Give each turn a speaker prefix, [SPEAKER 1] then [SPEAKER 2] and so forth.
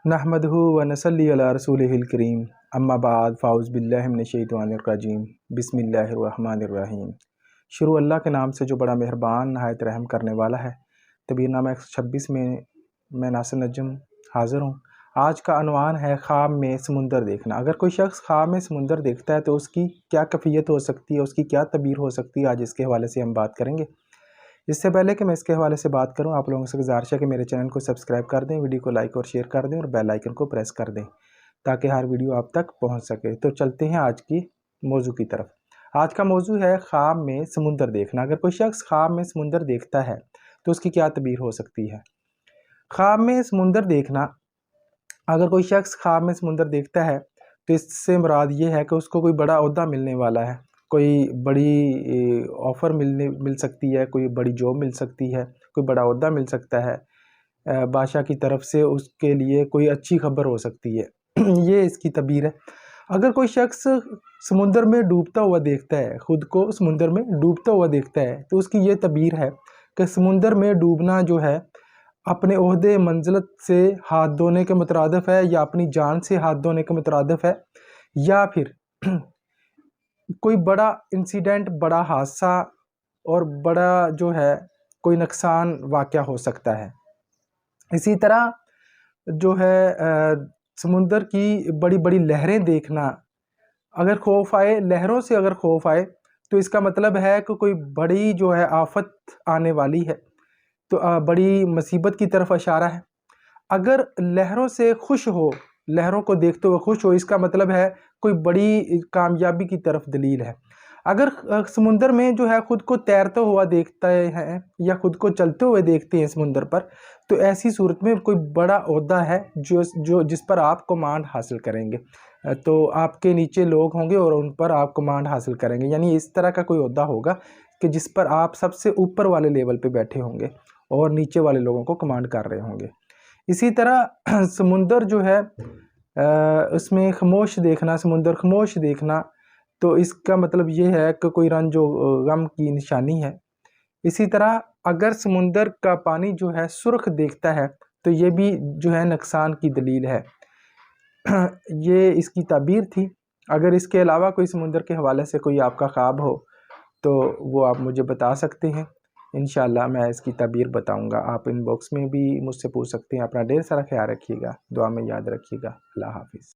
[SPEAKER 1] नहमदहु व नसल्ली अला रसूलिहिल करीम अम्मा बाद फ़ाउज़ बिल्लाहि मिनश शैतानिर रजीम बिस्मिल्लाहिर रहमानिर रहीम। शुरू अल्लाह के नाम से जो बड़ा मेहरबान नहायत रहम करने वाला है। तबीरनामा 126 में मैं नासिर नजम हाज़िर हूँ। आज का अनवान है ख्वाब में समुंदर देखना। अगर कोई शख्स ख्वाब में समुंदर देखता है तो उसकी क्या कैफियत हो सकती है, उसकी क्या तबीर हो सकती है, आज इसके हवाले से हम बात करेंगे। इससे पहले कि मैं इसके हवाले से बात करूं, आप लोगों से गुजारिश है कि मेरे चैनल को सब्सक्राइब कर दें, वीडियो को लाइक और शेयर कर दें और बेल आइकन को प्रेस कर दें ताकि हर वीडियो आप तक पहुंच सके। तो चलते हैं आज की मौजू की तरफ। आज का मौजू है ख्वाब में समुंदर देखना। अगर कोई शख्स ख्वाब में समुंदर देखता है तो उसकी क्या तबीर हो सकती है। ख्वाब में समुंदर देखना, अगर कोई शख्स ख्वाब में समुंदर देखता है तो इससे मुराद ये है कि उसको कोई बड़ा ओहदा मिलने वाला है, कोई बड़ी ऑफ़र मिल सकती है, कोई बड़ी जॉब मिल सकती है, कोई बड़ा ओहदा मिल सकता है, बादशाह की तरफ से उसके लिए कोई अच्छी खबर हो सकती है। ये इसकी तबीर है। अगर कोई शख्स समुंदर में डूबता हुआ देखता है, ख़ुद को समुंदर में डूबता हुआ देखता है, तो उसकी ये तबीर है कि समुंदर में डूबना जो है अपने ओहदे मंजिलत से हाथ धोने के मुतरादिफ है, या अपनी जान से हाथ धोने के मुतरादिफ है, या फिर कोई बड़ा इंसिडेंट, बड़ा हादसा और बड़ा जो है कोई नुकसान वाक़या हो सकता है। इसी तरह जो है समुंदर की बड़ी बड़ी लहरें देखना, अगर खौफ आए, लहरों से अगर खौफ आए तो इसका मतलब है कि कोई बड़ी जो है आफत आने वाली है, तो बड़ी मुसीबत की तरफ इशारा है। अगर लहरों से खुश हो, लहरों को देखते हुए खुश हो, इसका मतलब है कोई बड़ी कामयाबी की तरफ दलील है। अगर समुंदर में जो है ख़ुद को तैरता हुआ देखते हैं या ख़ुद को चलते हुए देखते हैं समुंदर पर, तो ऐसी सूरत में कोई बड़ा ओहदा है जिस पर आप कमांड हासिल करेंगे। तो आपके नीचे लोग होंगे और उन पर आप कमांड हासिल करेंगे, यानी इस तरह का कोई ओहदा होगा कि जिस पर आप सबसे ऊपर वाले लेवल पे बैठे होंगे और नीचे वाले लोगों को कमांड कर रहे होंगे। इसी तरह समुंदर जो है उसमें खामोश देखना, समुंदर खामोश देखना, तो इसका मतलब ये है कि कोई रंज व गम की निशानी है। इसी तरह अगर समुंदर का पानी जो है सुर्ख देखता है तो ये भी जो है नुकसान की दलील है। ये इसकी ताबीर थी। अगर इसके अलावा कोई समुंदर के हवाले से कोई आपका ख्वाब हो तो वो आप मुझे बता सकते हैं, इंशाअल्लाह मैं इसकी ताबीर बताऊंगा। आप इनबॉक्स में भी मुझसे पूछ सकते हैं। अपना ढेर सारा ख्याल रखिएगा, दुआ में याद रखिएगा। अल्लाह हाफिज़।